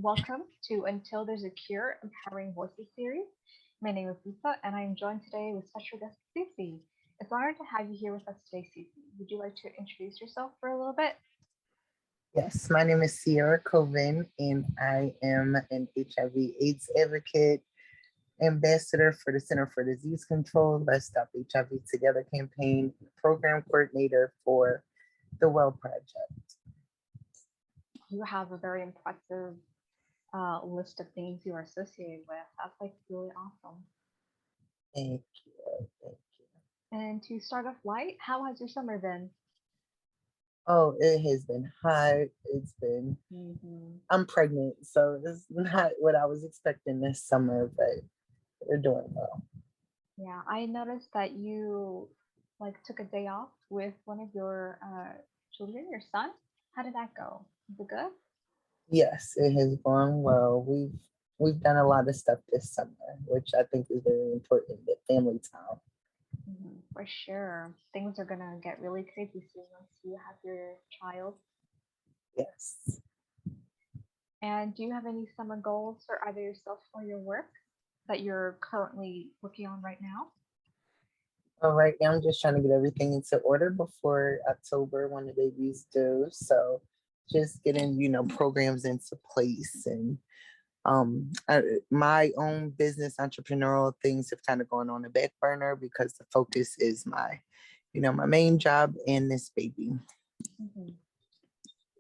welcome to Until There's a Cure Empowering Voices series. My name is Lisa, and I'm joined today with special guest Cece. It's an honor to have you here with us today, Cece. Would you like to introduce yourself for a little bit? Yes, my name is Ciarra Covin, and I am an HIV/AIDS advocate, ambassador for the Center for Disease Control, Let's Stop HIV Together campaign, program coordinator for the Well Project. You have a very impressive list of things you are associated with. That's like really awesome. Thank you. Thank you. And to start off light, how has your summer been? Oh, it has been hot. Hmm. I'm pregnant, so it's not what I was expecting this summer, but we're doing well. Yeah, I noticed that you like took a day off with one of your children, your son. How did that go? Was it good? Yes, it has gone well. We've done a lot of stuff this summer, which I think is very important, the family time. For sure. Things are gonna get really crazy soon once you have your child. Yes. And do you have any summer goals for either yourself or your work that you're currently working on right now? All right, now I'm just trying to get everything into order before October when the baby's due. So just getting, programs into place and my own business entrepreneurial things have kind of gone on the back burner because the focus is my main job and this baby. Hmm.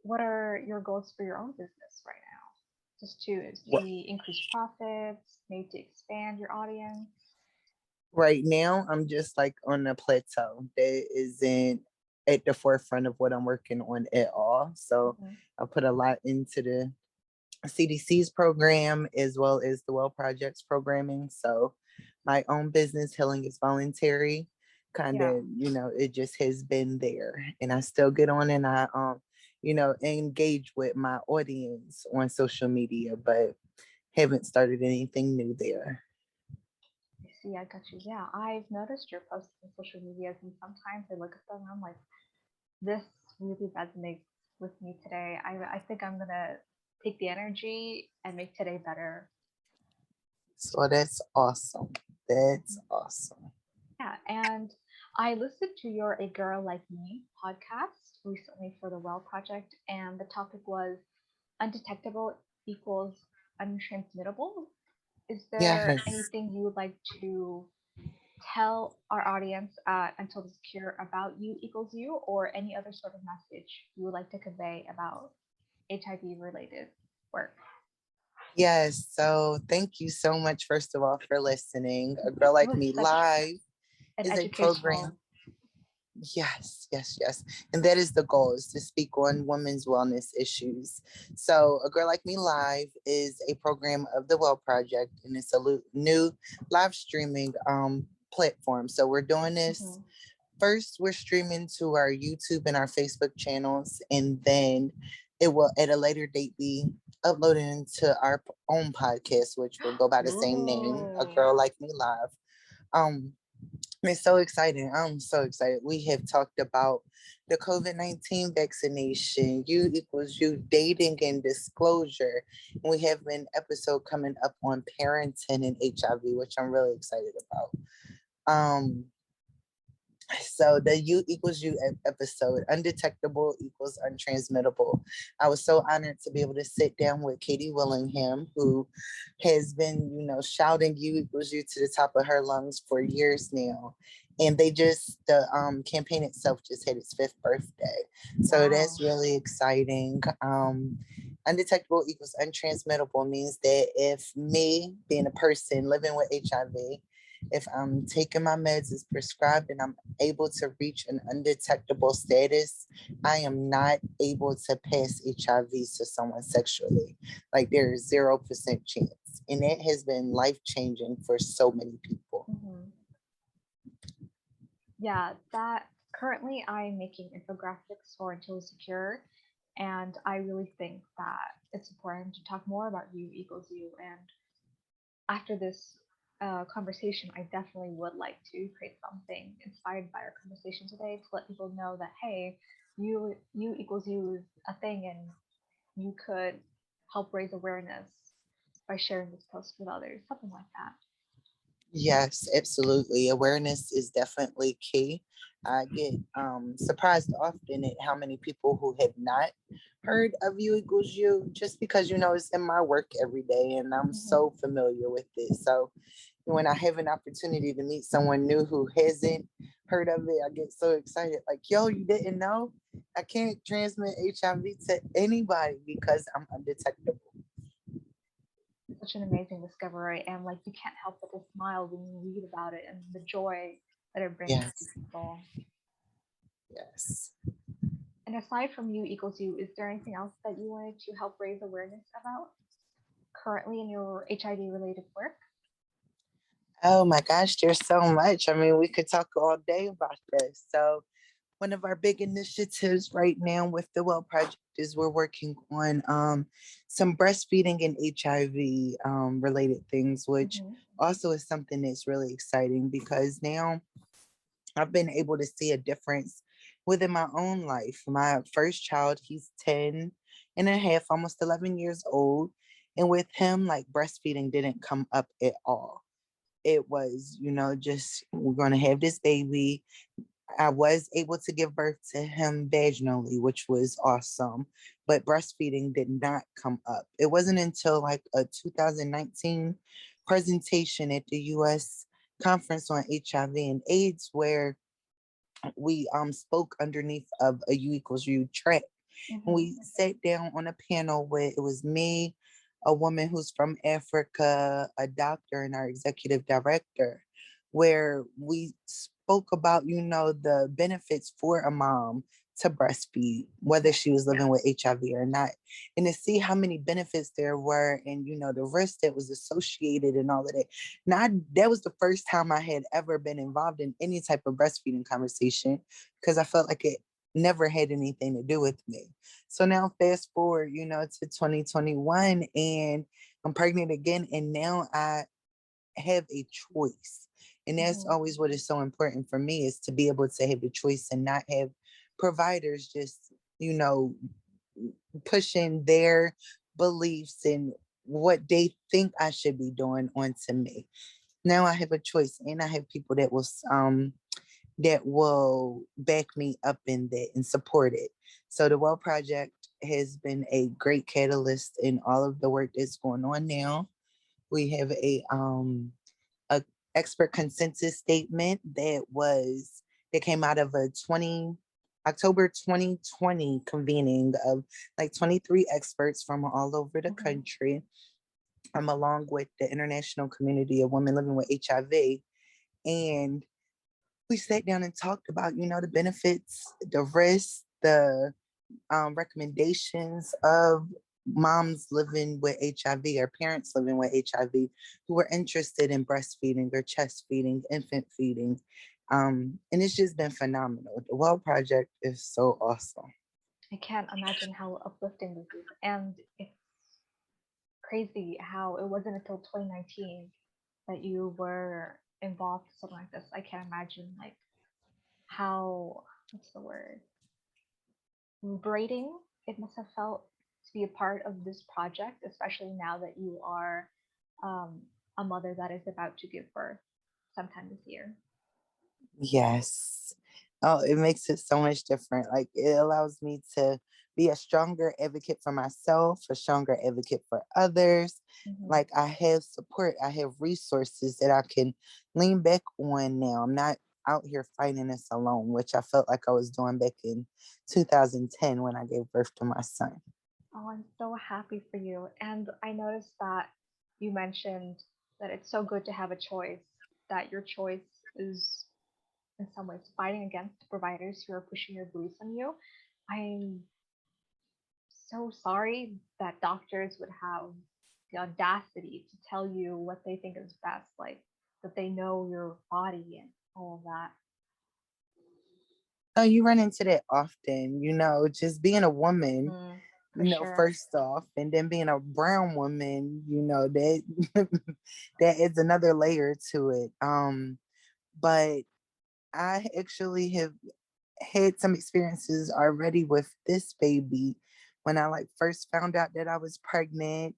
What are your goals for your own business right now? Just to Well, see increased profits, maybe to expand your audience? right now, I'm just like on a plateau that isn't at the forefront of what I'm working on at all. So Hmm. I put a lot into the CDC's program as well as the Well Project's programming. So my own business, Healing is Voluntary, kind Yeah. of, it just has been there. And I still get on and engage with my audience on social media, but haven't started anything new there. I see, I got you. Yeah, I've noticed your posts on social medias, and sometimes I look at them and I'm like, this really resonates with me today. I think I'm gonna take the energy and make today better. So that's awesome. That's awesome. Yeah, and I listened to your A Girl Like Me podcast recently for the Well Project, and the topic was undetectable equals untransmittable. Is there Yes. anything you would like to tell our audience at Until This Cure about you equals you, or any other sort of message you would like to convey about HIV related work? Yes. So thank you so much, first of all, for listening. A Girl It Like was Me such Live an is a educational. program. Yes, yes, yes. And that is the goal, is to speak on women's wellness issues. So A Girl Like Me Live is a program of the Well Project, and it's a new live streaming platform. So we're doing this Mhm. first, we're streaming to our YouTube and our Facebook channels, and then it will at a later date be uploaded into our own podcast, which will go by the same name, A Ooh. Girl Like Me Live. Um, it's so exciting. I'm so excited. We have talked about the COVID-19 vaccination, you equals you, dating and disclosure. And we have an episode coming up on parenting and HIV, which I'm really excited about. Um, so the you equals you episode, undetectable equals untransmittable. I was so honored to be able to sit down with Katie Willingham, who has been, shouting you equals you to the top of her lungs for years now. And the campaign itself just hit its fifth birthday. So that's Wow. really exciting. Undetectable equals untransmittable means that if me being a person living with HIV, if I'm taking my meds as prescribed and I'm able to reach an undetectable status, I am not able to pass HIV to someone sexually. Like there is 0% chance. And it has been life changing for so many people. Hmm. Yeah, that currently I'm making infographics for Until Secure, and I really think that it's important to talk more about you equals you. And after this conversation, I definitely would like to create something inspired by our conversation today to let people know that hey, you equals you is a thing, and you could help raise awareness by sharing this post with others, something like that. Yes, absolutely. Awareness is definitely key. I get surprised often at how many people who have not heard of You Equals You, just because it's in my work every day and I'm Hmm. so familiar with it. So when I have an opportunity to meet someone new who hasn't heard of it, I get so excited. Like, yo, you didn't know? I can't transmit HIV to anybody because I'm undetectable. Such an amazing discovery, and like you can't help but to smile when you read about it and the joy that it brings to Yes, people. yes. And aside from You Equals You, is there anything else that you wanted to help raise awareness about currently in your HIV related work? Oh my gosh, there's so much. I mean, we could talk all day about this. So, one of our big initiatives right now with the Well Project is we're working on some breastfeeding and HIV related things, which Hmm. also is something that's really exciting because now I've been able to see a difference within my own life. My first child, he's 10 and a half, almost 11 years old. And with him, like breastfeeding didn't come up at all. It was, just we're going to have this baby. I was able to give birth to him vaginally, which was awesome, but breastfeeding did not come up. It wasn't until like a 2019 presentation at the US conference on HIV and AIDS where we spoke underneath of a U equals U track. And Hmm. we sat down on a panel where it was me, a woman who's from Africa, a doctor, and our executive director, where we spoke about, the benefits for a mom to breastfeed, whether Yeah. she was living with HIV or not, and to see how many benefits there were and, the risk that was associated and all of that. Now, that was the first time I had ever been involved in any type of breastfeeding conversation because I felt like it never had anything to do with me. So now fast forward, to 2021 and I'm pregnant again. And now I have a choice. And that's Hmm. always what is so important for me is to be able to have a choice and not have providers just, you know, pushing their beliefs and what they think I should be doing onto me. Now I have a choice and I have people that will back me up in that and support it. So the Well Project has been a great catalyst in all of the work that's going on now. We have a expert consensus statement that came out of a 20 October 2020 convening of like 23 experts from all over the Hmm. country. Along with the international community of women living with HIV. And we sat down and talked about, the benefits, the risks, the recommendations of moms living with HIV or parents living with HIV who were interested in breastfeeding or chest feeding, infant feeding. And it's just been phenomenal. The Well Project is so awesome. I can't imagine how uplifting this is. And it's crazy how it wasn't until 2019 that you were involved in something like this. I can't imagine like how, what's the word, liberating it must have felt to be a part of this project, especially now that you are um, a mother that is about to give birth sometime this year. Yes. Oh, it makes it so much different. Like it allows me to be a stronger advocate for myself, a stronger advocate for others. Hmm. Like I have support, I have resources that I can lean back on now. I'm not out here fighting this alone, which I felt like I was doing back in 2010 when I gave birth to my son. Oh, I'm so happy for you. And I noticed that you mentioned that it's so good to have a choice, that your choice is in some ways fighting against providers who are pushing your beliefs on you. I'm so sorry that doctors would have the audacity to tell you what they think is best, like that they know your body and all of that. Oh, you run into that often, just being a woman, Mm, for sure. first off, and then being a brown woman, that that is another layer to it. But I actually have had some experiences already with this baby when I like first found out that I was pregnant,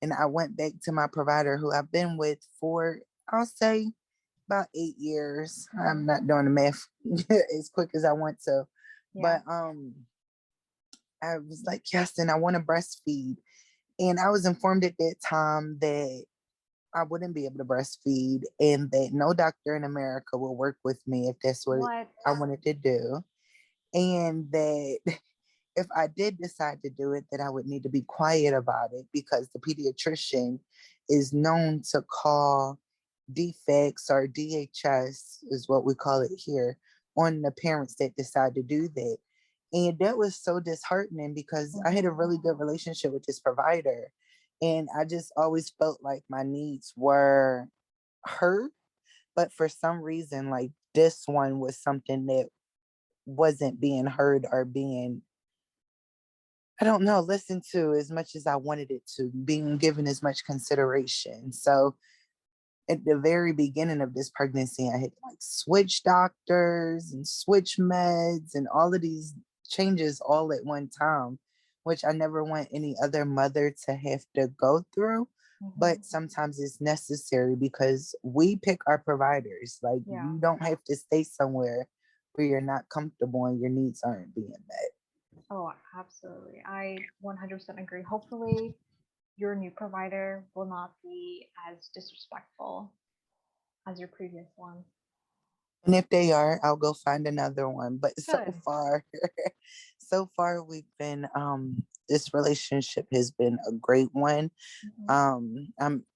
and I went back to my provider who I've been with for, I'll say, about 8 years. I'm Mhm. not doing the math as quick as I want to. Yeah. But I was like, yes, and I want to breastfeed. And I was informed at that time that I wouldn't be able to breastfeed and that no doctor in America will work with me if that's what What? I wanted to do. And that if I did decide to do it, that I would need to be quiet about it because the pediatrician is known to call defects or DHS is what we call it here on the parents that decide to do that. And that was so disheartening because I had a Mhm. really good relationship with this provider. And I just always felt like my needs were heard. But for some reason, like this one was something that wasn't being heard or being, I don't know, listened to as much as I wanted it to, being given as much consideration. So at the very beginning of this pregnancy, I had like switch doctors and switch meds and all of these changes all at one time, which I never want any other mother to have to go through. Mhm. But sometimes it's necessary because we pick our providers. Like Yeah. you don't have to stay somewhere where you're not comfortable and your needs aren't being met. Oh, absolutely. I 100% agree. Hopefully, your new provider will not be as disrespectful as your previous one. And if they are, I'll go find another one. But so Good. far, so far we've been this relationship has been a great one. Mhm. I'm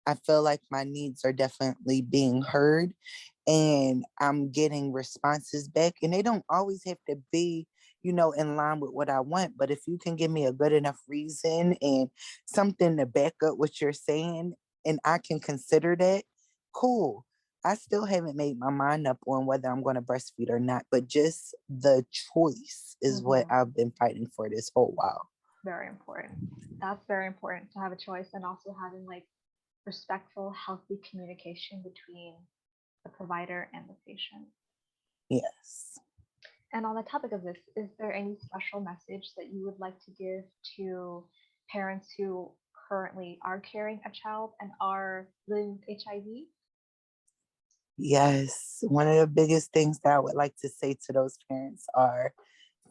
I feel like my needs are definitely being heard and I'm getting responses back. And they don't always have to be, in line with what I want. But if you can give me a good enough reason and something to back up what you're saying, and I can consider that, cool. I still haven't made my mind up on whether I'm going to breastfeed or not, but just the choice is what Mhm. I've been fighting for this whole while. Very important. That's very important to have a choice and also having like respectful, healthy communication between the provider and the patient. Yes. And on the topic of this, is there any special message that you would like to give to parents who currently are carrying a child and are living with HIV? Yes. One of the biggest things that I would like to say to those parents are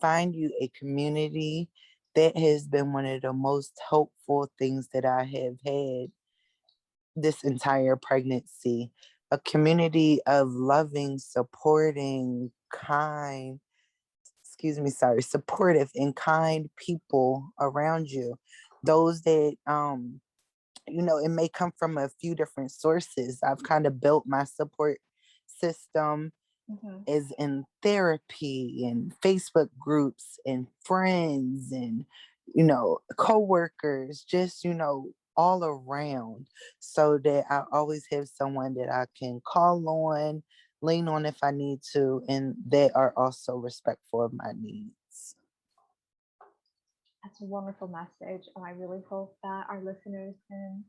find you a community. That has been one of the most hopeful things that I have had this entire pregnancy. A community of loving, supporting, kind, excuse me, sorry, supportive and kind people around you. Those that it may come from a few different sources. I've kind of built my support system Mm-hmm. is in therapy and Facebook groups and friends and coworkers, just all around, so that I always have someone that I can call on, lean on if I need to, and they are also respectful of my needs. That's a wonderful message, and I really hope that our listeners can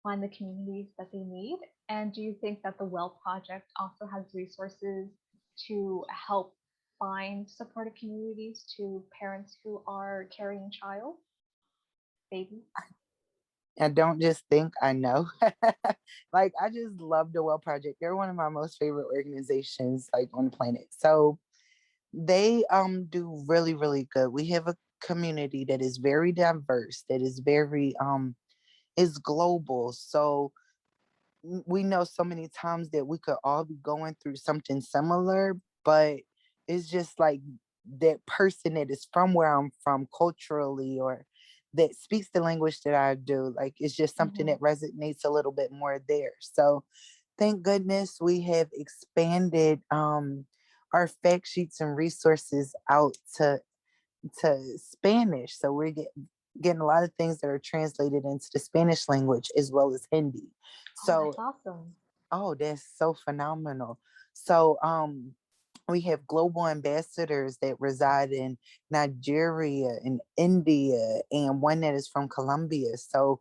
find the communities that they need. And do you think that the Well Project also has resources to help find supportive communities to parents who are carrying child, babies? I don't just think I know. Like I just love the Well Project. They're one of my most favorite organizations like on the planet. So they do really, really good. We have a community that is very diverse, that is very is global. So we know so many times that we could all be going through something similar, but it's just like that person that is from where I'm from culturally or that speaks the language that I do, like it's just something Mm-hmm. that resonates a little bit more there. So thank goodness we have expanded our fact sheets and resources out to Spanish. So we're getting a lot of things that are translated into the Spanish language as well as Hindi. Oh, So, that's awesome. oh, that's so phenomenal. So, we have global ambassadors that reside in Nigeria and India, and one that is from Colombia. So,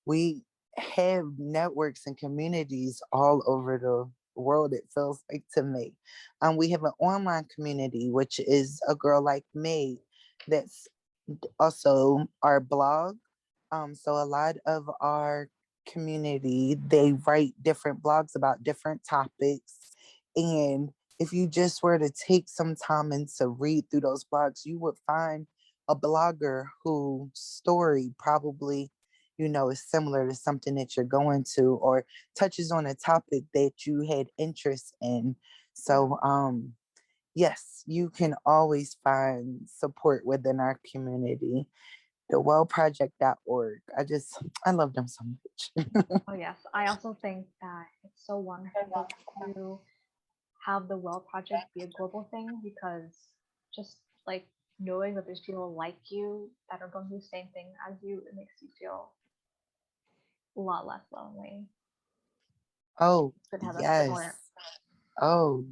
we have networks and communities all over the world, it feels like to me. We have an online community, which is a girl like me that's also our blog. So a lot of our community, they write different blogs about different topics. And if you just were to take some time and to read through those blogs, you would find a blogger whose story probably, is similar to something that you're going to or touches on a topic that you had interest in. Yeah. So yes, you can always find support within our community. Thewellproject.org. I love them so much. Oh, yes. I also think that it's so wonderful to have the Well Project be a global thing because just like knowing that there's people like you that are going through the same thing as you, it makes you feel a lot less lonely. Oh, Good to have that support. yes. Oh,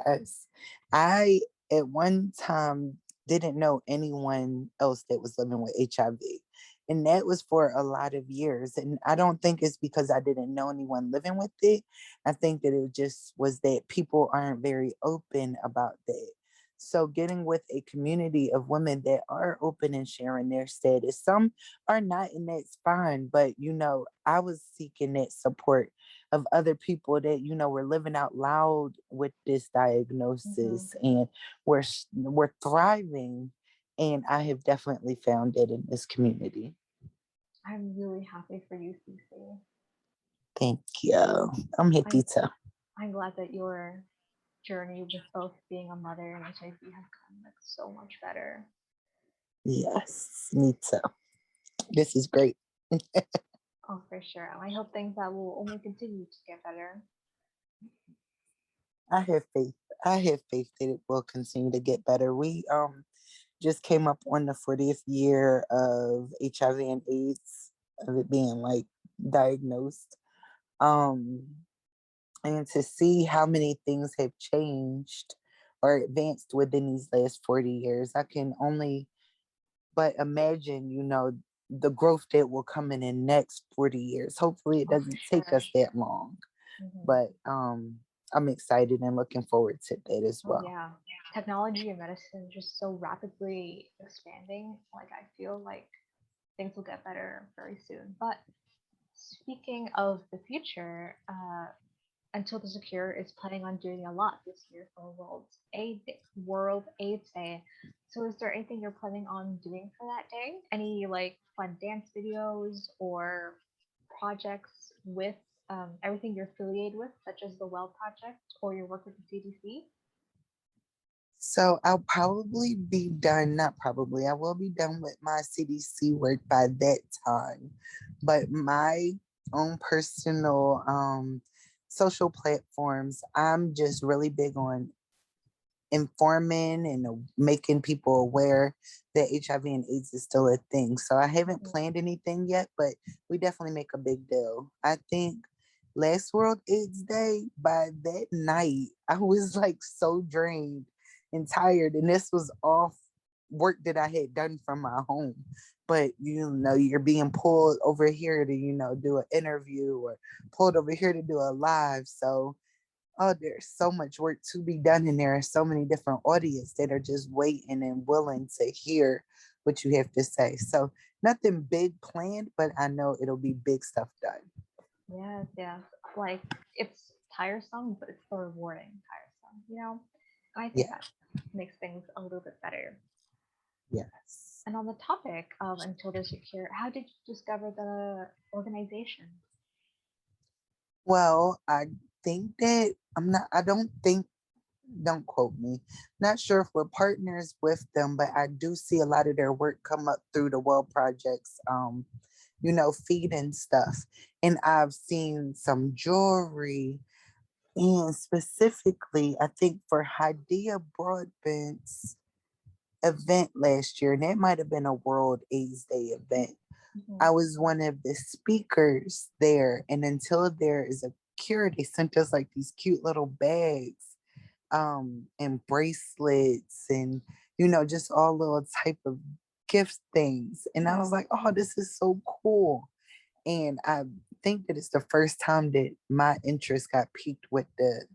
yes. I, at one time, didn't know anyone else that was living with HIV. And that was for a lot of years. And I don't think it's because I didn't know anyone living with it. I think that it just was that people aren't very open about that. So getting with a community of women that are open and sharing their status, some are not, and that's fine. But I was seeking that support of other people that were living out loud with this Hmm. diagnosis, and we're thriving. And I have definitely found it in this community. I'm really happy for you, Cece. Thank you. I'm happy I, to. I'm glad that your journey with both being a mother and HIV has gotten like so much better. Yes, me too. This is great. Oh, for sure. And I hope things that will only continue to get better. I have faith. I have faith that it will continue to get better. We just came up on the 40th year of HIV and AIDS, of it being like diagnosed. Um and to see how many things have changed or advanced within these last 40 years, I can only but imagine, the growth that will come in the next 40 years. Hopefully it Oh, for doesn't take sure. us that long, Hmm. but I'm excited and looking forward to that as Oh, well. yeah. Technology and medicine is just so rapidly expanding. Like, I feel like things will get better very soon. But speaking of the future, Until the Secure is planning on doing a lot this year for World AIDS Day. So, is there anything you're planning on doing for that day? Any like fun dance videos or projects with everything you're affiliated with, such as the Well Project or your work with the CDC? So I'll probably be done, not probably, I will be done with my CDC work by that time. But my own personal social platforms, I'm just really big on informing and making people aware that HIV and AIDS is still a thing. So I haven't Mhm. planned anything yet, but we definitely make a big deal. I think last World AIDS Day, by that night, I was like so drained and tired. And this was off work that I had done from my home. But you're being pulled over here to, do an interview, or pulled over here to do a live. So there's so much work to be done, and there are so many different audience that are just waiting and willing to hear what you have to say. So nothing big planned, but I know it'll be big stuff done. Yes, yes. Like it's tiresome, but it's so rewarding tiresome. And I think Yeah, that makes things a little bit better. yes. And on the topic of Until They're Secure, how did you discover the organization? Well, I think that I don't think, don't quote me, not sure if we're partners with them, but I do see a lot of their work come up through the Well Projects, feed and stuff. And I've seen some jewelry. And specifically, I think for Hadia Broadbent's event last year, and that might have been a World AIDS Day event, Hmm. I was one of the speakers there. And until there is a cure, they sent us like these cute little bags, and bracelets, and just all little type of gift things. And I was Yeah. like, oh, this is so cool. And I think that it's the first time that my interest got piqued with the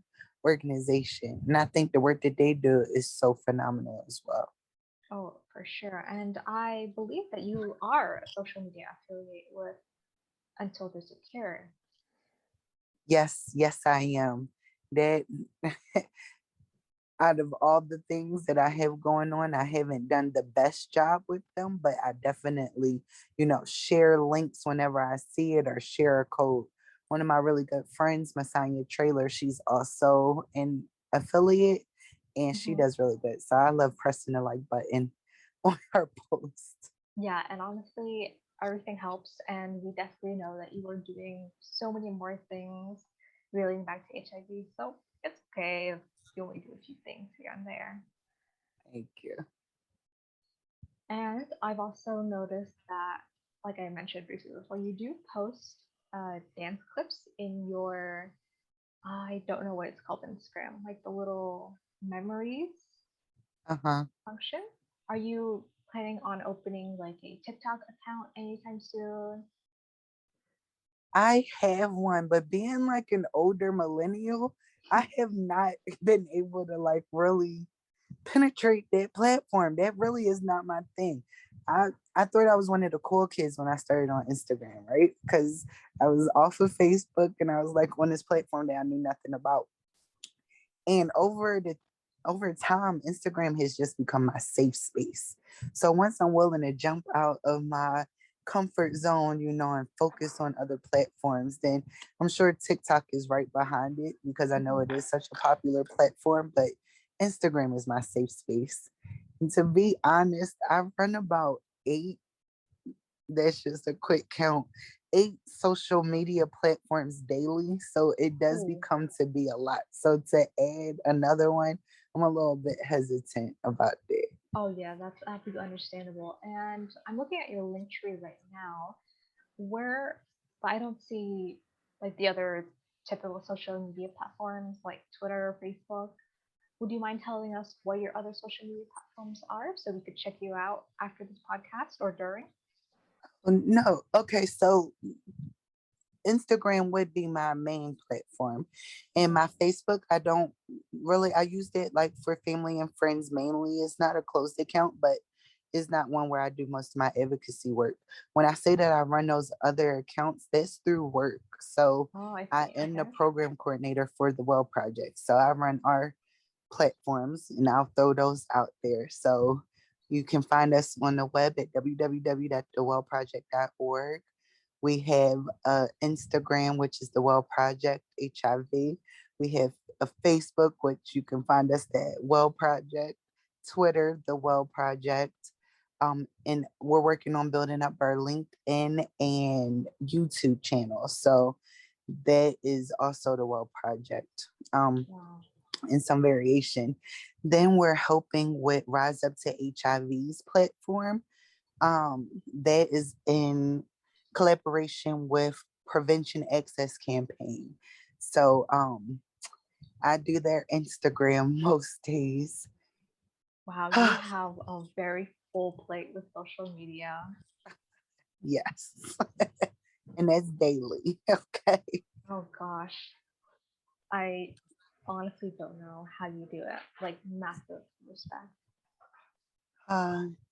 organization. And I think the work that they do is so phenomenal as well. Oh, for sure. And I believe that you are a social media affiliate with Until They're Secure. Yes, yes, I am. That out of all the things that I have going on, I haven't done the best job with them, but I definitely, share links whenever I see it or share a code. One of my really good friends, Messiah Trailer, she's also an affiliate and she Hmm. does really good. So I love pressing the like button on her post. Yeah, and honestly, everything helps, and we definitely know that you are doing so many more things relating back to HIV. So it's okay if you only do a few things here and there. Thank you. And I've also noticed that, like I mentioned briefly before, you do post dance clips in your, I don't know what it's called on Instagram, like the little memories Uh-huh. function. Are you planning on opening like a TikTok account anytime soon? I have one, but being like an older millennial, I have not been able to like really penetrate that platform. That really is not my thing. I thought I was one of the cool kids when I started on Instagram, right? Because I was off of Facebook and I was like on this platform that I knew nothing about. And over time, Instagram has just become my safe space. So once I'm willing to jump out of my comfort zone, and focus on other platforms, then I'm sure TikTok is right behind it because I know Mhm. it is such a popular platform, but Instagram is my safe space. And to be honest, I run about eight, that's just a quick count, eight social media platforms daily. So it does Ooh. become to be a lot. So to add another one, I'm a little bit hesitant about that. Oh yeah, that's absolutely understandable. And I'm looking at your link tree right now, where I don't see like the other typical social media platforms like Twitter or Facebook. Would you mind telling us what your other social media platforms are so we could check you out after this podcast or during? No, okay, so Instagram would be my main platform. And my Facebook, I don't really, I used it like for family and friends mainly. It's not a closed account, but it's not one where I do most of my advocacy work. When I say that I run those other accounts, that's through work. So Oh, I I see. am the Okay. program coordinator for the Well Project. So I run our platforms and I'll throw those out there. So you can find us on the web at www.thewellproject.org. We have Instagram, which is the Well Project HIV. We have a Facebook, which you can find us at Well Project. Twitter, the Well Project. And we're working on building up our LinkedIn and YouTube channel. So that is also the Well Project. Wow. In some variation. Then we're helping with Rise Up to HIV's platform. That is in collaboration with Prevention Access Campaign. So I do their Instagram most days. Wow, you have a very full plate with social media. Yes. And that's daily. Okay. Oh gosh. I honestly don't know how you do it. Like massive respect.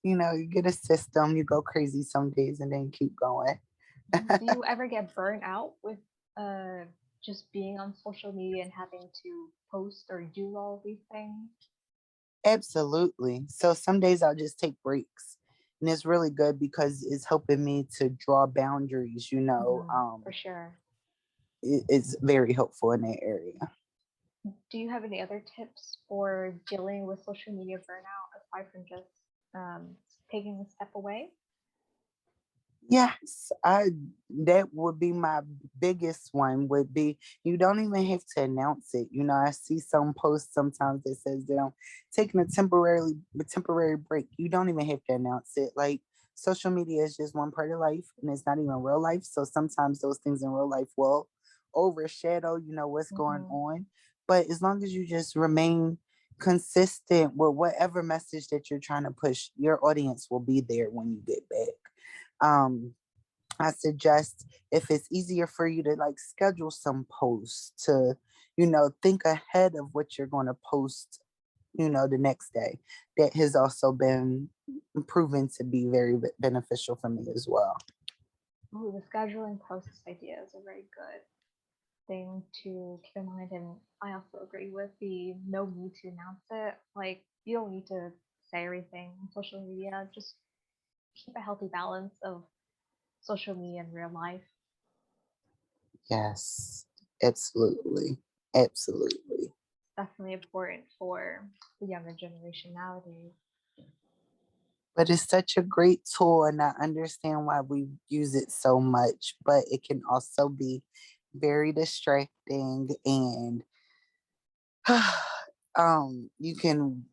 You get a system, you go crazy some days and then keep going. Mhm. Do you ever get burnt out with uh just being on social media and having to post or do all these things? Absolutely. So some days I'll just take breaks. And it's really good because it's helping me to draw boundaries. For sure. It's very helpful in that area. Do you have any other tips for dealing with social media burnout aside from just um, taking a step away? Yes, I that would be my biggest one would be you don't even have to announce it. I see some posts sometimes that says that I'm taking a temporary break. You don't even have to announce it. Like social media is just one part of life and it's not even real life. So sometimes those things in real life will overshadow, what's going Hmm. on. But as long as you just remain consistent with whatever message that you're trying to push, your audience will be there when you get back. Um, I suggest if it's easier for you to like schedule some posts to, think ahead of what you're going to post the next day. That has also been proven to be very beneficial for me as well. Ooh, the scheduling process idea is a very good thing to keep in mind, and I also agree with the no need to announce it. Like, you don't need to say everything on social media. Just keep a healthy balance of social media and real life. Yes, absolutely. Absolutely. Definitely important for the younger generation nowadays. But it's such a great tool, and I understand why we use it so much, but it can also be very distracting, and you can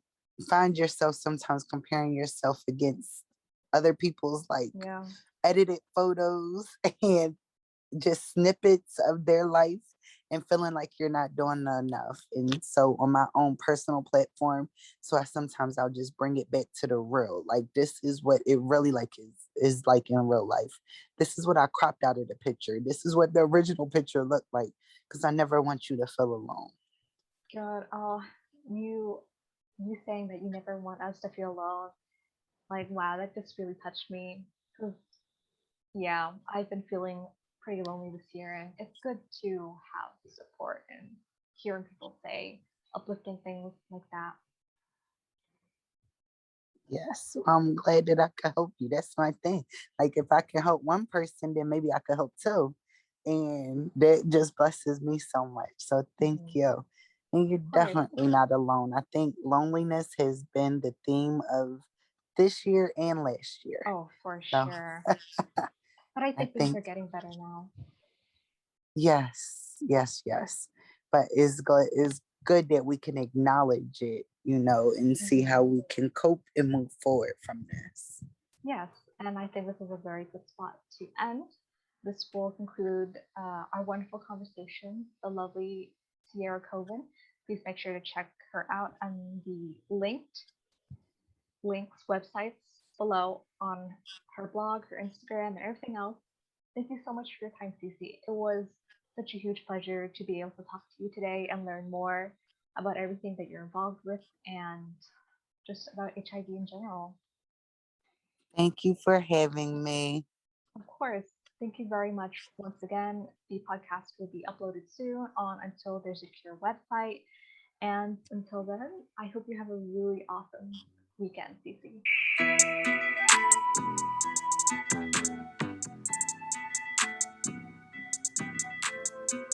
find yourself sometimes comparing yourself against other people's like Yeah. edited photos and just snippets of their life, and feeling like you're not doing enough. And so on my own personal platform, so I sometimes I'll just bring it back to the real. Like, this is what it really like is like in real life. This is what I cropped out of the picture. This is what the original picture looked like, because I never want you to feel alone. God, you you saying that you never want us to feel alone, like wow, that just really touched me. 'Cause yeah, I've been feeling pretty lonely this year, and it's good to have the support and hearing people say uplifting things like that. Yes, well, I'm glad that I could help you. That's my thing. Like, if I can help one person, then maybe I could help two. And that just blesses me so much. So thank Mhm. you. And you're Of course. definitely not alone. I think loneliness has been the theme of this year and last year. Oh, for So sure. But I I think things think, are getting better now. yes, yes, yes. But it's good that we can acknowledge it, and see how Hmm. we can cope and move forward from this. Yes, and I think this is a very good spot to end. This will conclude our wonderful conversation, the lovely Ciarra Covin. Please make sure to check her out on the links, websites below on her blog, her Instagram, and everything else. Thank you so much for your time, Cece. It was such a huge pleasure to be able to talk to you today and learn more about everything that you're involved with and just about HIV in general. Thank you for having me. Of course. Thank you very much once again. The podcast will be uploaded soon on Until There's a Cure website. And until then, I hope you have a really awesome weekend, Cece.